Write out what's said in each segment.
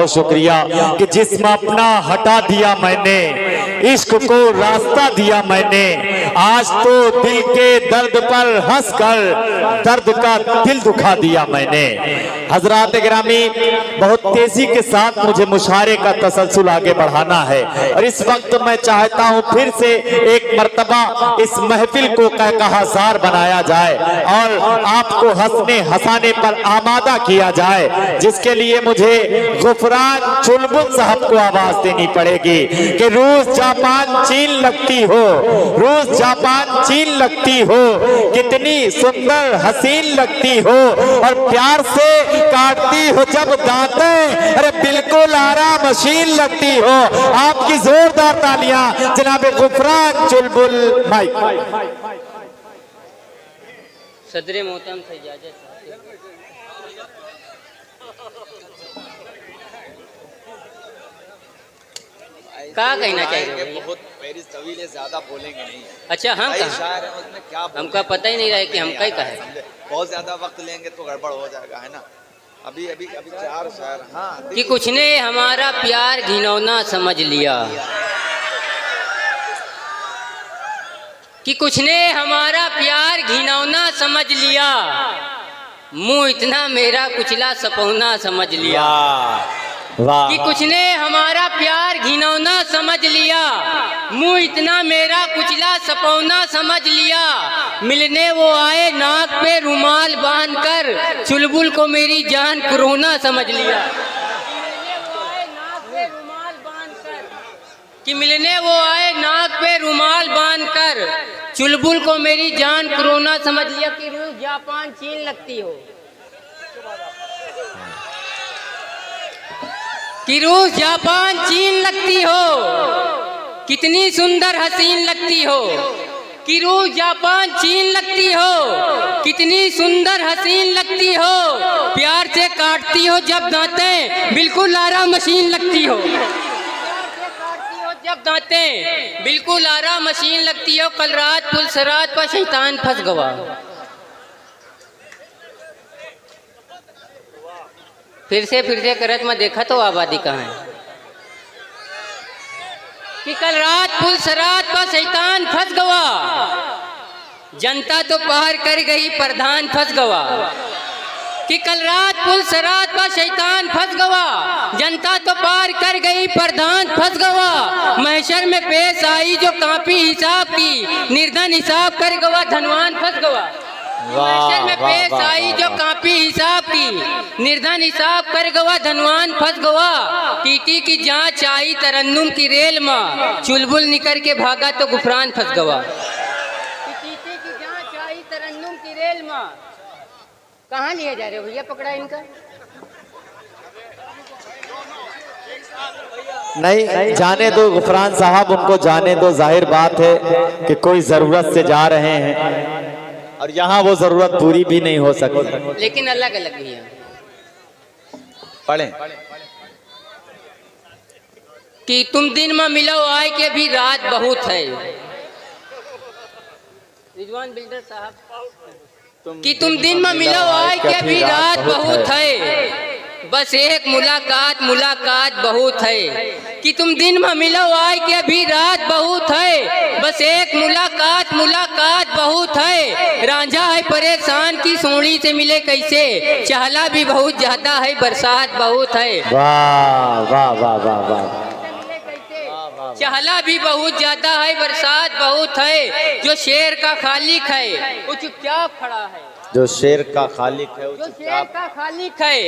बहुत शुक्रिया कि जिस्म अपना हटा दिया मैंने, इश्क को रास्ता दिया मैंने, आज तो दिल के दर्द पर हंसकर दर्द का दिल दुखा दिया मैंने। हजरात गिरामी, बहुत तेजी के साथ मुझे मुशायरे का तसलसल आगे बढ़ाना है और इस वक्त मैं चाहता हूं फिर से एक मर्तबा इस महफिल को कहकहासार बनाया जाए और आपको हंसने हंसाने पर आमादा किया जाए, जिसके लिए मुझे गुफरान चुलबुल साहब को आवाज देनी पड़ेगी कि रूस जापान चीन लगती हो, रूस जापान चीन लगती हो, कितनी सुंदर हसीन लगती हो और प्यार से काटती हो जब दांतें, अरे बिल्कुल आरा मशीन लगती हो। आपकी जोरदार तालियां जनाब गुफरान चुलबुल भाई। सदर मोहतरम से इजाजत। क्या कहना चाहिए? बहुत पेरिस तवीले ज्यादा बोलेंगे नहीं। अच्छा, हम शायर हैं उसमें क्या हमका पता ही नहीं रहा कि हम कहीं कहे। बहुत ज्यादा वक्त लेंगे तो गड़बड़ हो जाएगा, है ना। अभी अभी अभी 4 शायर। हाँ, कि कुछ ने हमारा प्यार घिनौना समझ लिया, कि कुछ ने हमारा प्यार घिनौना समझ लिया, मुंह इतना मेरा कुचला सपौना समझ लिया। कि कुछ ने हमारा प्यार घिनौना समझ लिया, मुंह इतना मेरा कुचला सपौना समझ लिया। मिलने वो आए नाक पे रुमाल बांधकर, चुलबुल को मेरी जान कोरोना समझ लिया। कि मिलने वो आए नाक पे रुमाल बांधकर, चुलबुल को मेरी जान कोरोना समझ लिया। कि रूस जापान चीन लगती हो, कि रूस जापान चीन लगती हो, कितनी सुंदर हसीन लगती हो। कि रूस जापान चीन लगती हो, कितनी सुंदर हसीन लगती हो, प्यार से काटती हो जब दांतें, बिल्कुल आरा मशीन लगती हो। जब दांतें बिल्कुल आरा मशीन लगती हो। कल रात पुलसरात पर शैतान फंस गवा, फिर से करत में देखा तो आबादी कहाँ है। कि कल रात पुलसरात पर शैतान फंस गवा, जनता तो पार कर गई प्रधान फंस गवा। कि कल रात पुलसरात पर शैतान फंस गवा, जनता तो पार कर गई प्रधान फंस गवा। महशर में पेश आई जो कापी हिसाब की, निर्धन हिसाब कर गवा धनवान फंस गवा। महशर में पेश आई जो कापी हिसाब की, निर्धन हिसाब कर गवा धनवान फंस गवा। टीटी की जांच आई तरन्नुम की रेल में, चुलबुल निकल के भागा तो गुफरान फंस गवा। टीटी की जांच आई तरन्नुम की रेल में, कहाँ लिए जा रहे हो भैया, पकड़ा इनका? नहीं, जाने दो गुफरान साहब, उनको जाने दो। जाहिर बात है कि कोई जरूरत से जा रहे हैं और यहाँ वो जरूरत पूरी भी नहीं हो सकती, लेकिन अलग अलग भी है। पढ़े कि तुम दिन में मिलो आए के भी रात बहुत है। रिजवान बिल्डर साहब, कि तुम दिन में मिलो आए के भी रात बहुत है, बस एक मुलाकात मुलाकात बहुत है। कि तुम दिन में मिलो आए के भी रात बहुत है, बस एक मुलाकात मुलाकात बहुत है। रांझा है परेशान की सोनी से मिले कैसे, चहला भी बहुत ज्यादा है बरसात बहुत है। वाह वाह वाह वाह वाह। चहला भी बहुत ज्यादा है बरसात बहुत है। जो शेर का खालिक है वो चुपचाप खड़ा है, जो शेर का खालिक है जो शेर का खालिक है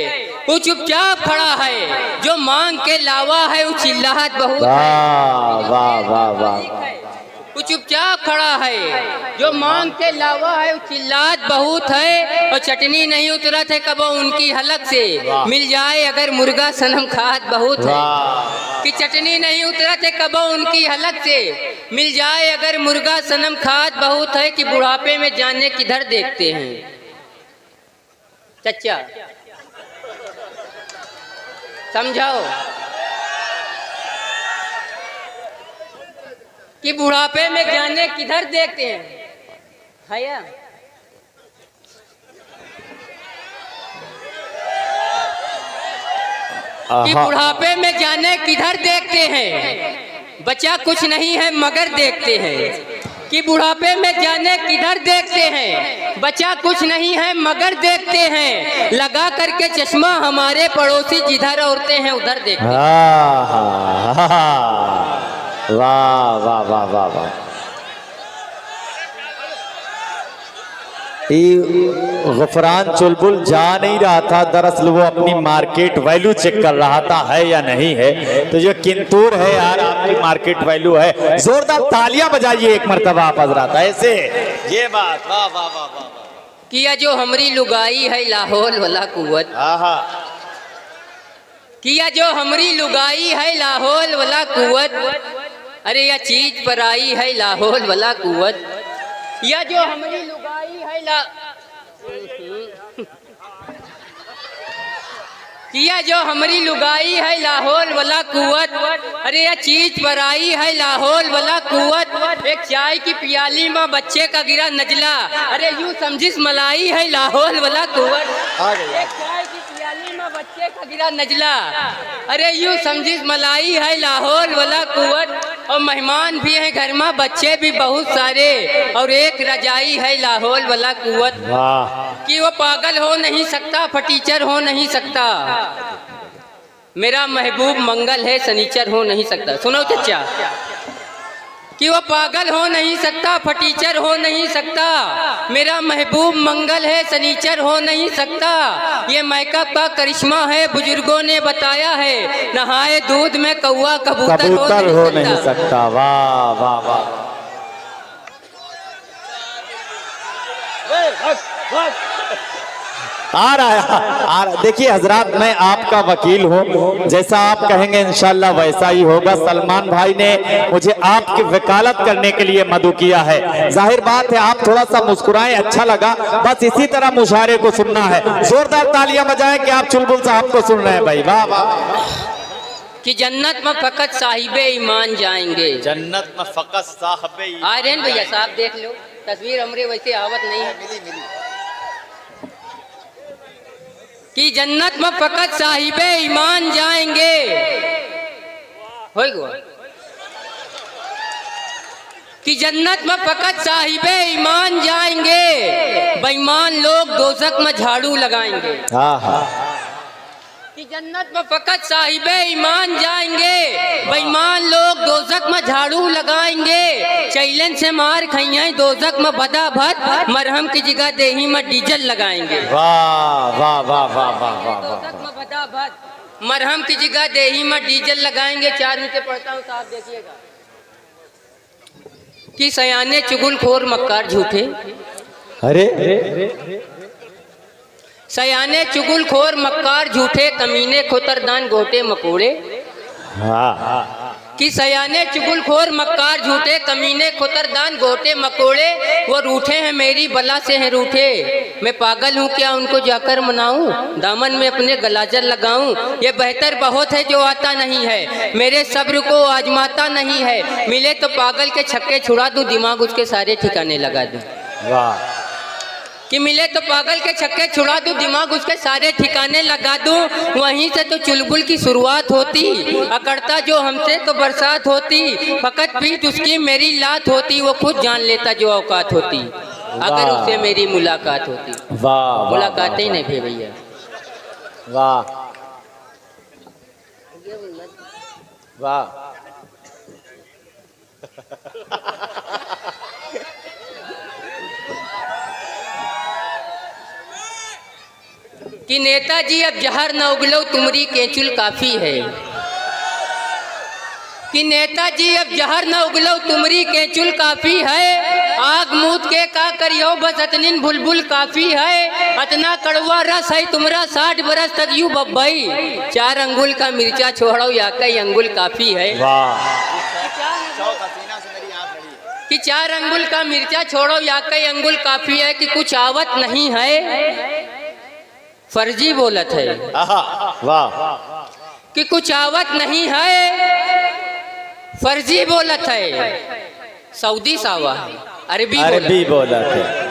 वो चुपचाप खड़ा है। जो मांग के लावा है वो चिल्लाहट बहुत है। वाह वाह वाह वाह। वो चुपचाप खड़ा है, जो मांग के लावा है वो चिल्लाहट बहुत है। और चटनी नहीं उतरत है कबो उनकी हलक से, मिल जाए अगर मुर्गा सनम खात बहुत है। कि चटनी नहीं उतरत है कबो उनकी हलक से, मिल जाए अगर मुर्गा सनम खात बहुत है। कि बुढ़ापे में जाने किधर देखते हैं चच्चा, समझाओ। कि बुढ़ापे में जाने किधर देखते हैं भैया। कि बुढ़ापे में जाने किधर देखते हैं, बचा कुछ नहीं है मगर देखते हैं। कि बुढ़ापे में जाने किधर देखते हैं, बचा कुछ नहीं है मगर देखते हैं। लगा करके चश्मा हमारे पड़ोसी जिधर औरतें हैं उधर देखते हैं। वाह वाह वाह वाह वाह। गफरान चुलबुल जा नहीं रहा था, दरअसल वो अपनी मार्केट वैल्यू चेक कर रहा था है या नहीं है। तो ये किंतूर है यार, आपकी मार्केट वैल्यू है। जोरदार तालियां बजाइए एक मर्तबा आप हजरात ऐसे। ये बात वाह वाह वाह वाह। किया जो हमरी लुगाई है लाहौल वाला कुवत, किया जो हमरी लुगाई है लाहौल वाला कुवत। अरे या चीज पर आई है लाहौल वाला कुवत, या जो हमारी लुगाई है किया जो हमारी लुगाई है लाहौल वाला कुवत। अरे यह चीज पर आई है लाहौल वाला कुवत। एक चाय की पियाली में बच्चे का गिरा नजला, अरे यूं समझिस मलाई है लाहौल वाला कुवत। एक चाय की पियाली में बच्चे का गिरा नजला, अरे यूं समझिस मलाई है लाहौल वाला कुवत। और मेहमान भी हैं घर में, बच्चे भी बहुत सारे, और एक रजाई है लाहौल वाला कुवत। कि वो पागल हो नहीं सकता, फटीचर हो नहीं सकता, मेरा महबूब मंगल है सनीचर हो नहीं सकता। सुनो चचा, कि वो पागल हो नहीं सकता, फटीचर हो नहीं सकता, मेरा महबूब मंगल है सनीचर हो नहीं सकता। ये मेकअप का करिश्मा है, बुजुर्गों ने बताया है, नहाए दूध में कौवा कबूतर हो नहीं सकता। वाह वाह वाह। आ रहा देखिए हजरात, मैं आपका वकील हूँ, जैसा आप कहेंगे इंशाल्लाह वैसा ही होगा। सलमान भाई ने मुझे आपकी वकालत करने के लिए मदु किया है। जाहिर बात है आप थोड़ा सा मुस्कुराएं, अच्छा लगा, बस इसी तरह मुशायरे को सुनना है। जोरदार तालियां बजाएं कि आप चुलबुल साहब को सुन रहे हैं भाई। वाह वाह। कि जन्नत में फकत साहिबे ईमान जाएंगे, जन्नत में फकत साहिबे ईमान। आ रहे हैं भैया साहब, देख लो तस्वीर हमरे वैसे आवत नहीं है। मिली कि जन्नत में फकत साहिबे ईमान जाएंगे। हो गया कि जन्नत में फकत साहिबे ईमान जाएंगे, बेईमान लोग दोज़ख में झाड़ू लगाएंगे। कि जन्नत में फकत साहिबे ईमान जाएंगे, बेईमान लोग दोज़ख में झाड़ू लगाएंगे। चैलेंज से मार खाइए दोज़ख में बदा भत, मरहम की जगह देही में डीजल लगाएंगे। वाह वाह वाह वाह वाह वाह। दोज़ख में बदा भत, मरहम की जगह देही में डीजल लगाएंगे। 4 नीचे पढ़ता हूँ साहब देखिएगा। कि सयाने चुगलखोर मक्कार झूठे, अरे सयाने चुगलखोर मक्कार झूठे, कमीने खोतरदान गोटे मकोड़े। कि सयाने चुगलखोर मक्कार झूठे, कमीने खोतरदान गोटे मकोड़े। वो रूठे हैं मेरी बला से हैं रूठे, मैं पागल हूँ क्या उनको जाकर मनाऊं, दामन में अपने गलाजल लगाऊं। ये बेहतर बहुत है जो आता नहीं है, मेरे सब्र को आजमाता नहीं है। मिले तो पागल के छक्के छुड़ा दूं, दिमाग उसके सारे ठिकाने लगा दूं। वाह। कि मिले तो पागल के छक्के छुड़ा दूं, दिमाग उसके सारे ठिकाने लगा दूं। वहीं से तो चुलबुल की शुरुआत होती, अकड़ता जो हमसे तो बरसात होती। फकत पीठ उसकी मेरी लात होती, वो खुद जान लेता जो औकात होती, अगर उससे मेरी मुलाकात होती। वाह, मुलाकात ही नहीं भैया। वाह वाह। कि नेताजी अब जहर न उगलो तुमरी केचुल काफी है। कि नेताजी अब जहर न उगलो तुमरी केचुल काफी है। आग मूत के का करियो बस अतनिन बुलबुल काफी है। अतना कड़वा रस है तुमरा 60 बरस तक यूं बब्बई। 4 अंगुल का मिर्चा छोड़ो या कई अंगुल काफी है। कि 4 अंगुल का मिर्चा छोड़ो या कई अंगुल काफी है। कि कुछ आवत नहीं है फर्जी बोलत है। वाह। कि कुछ आवत नहीं है फर्जी बोलत है। सऊदी सावा अरबी बोलत है।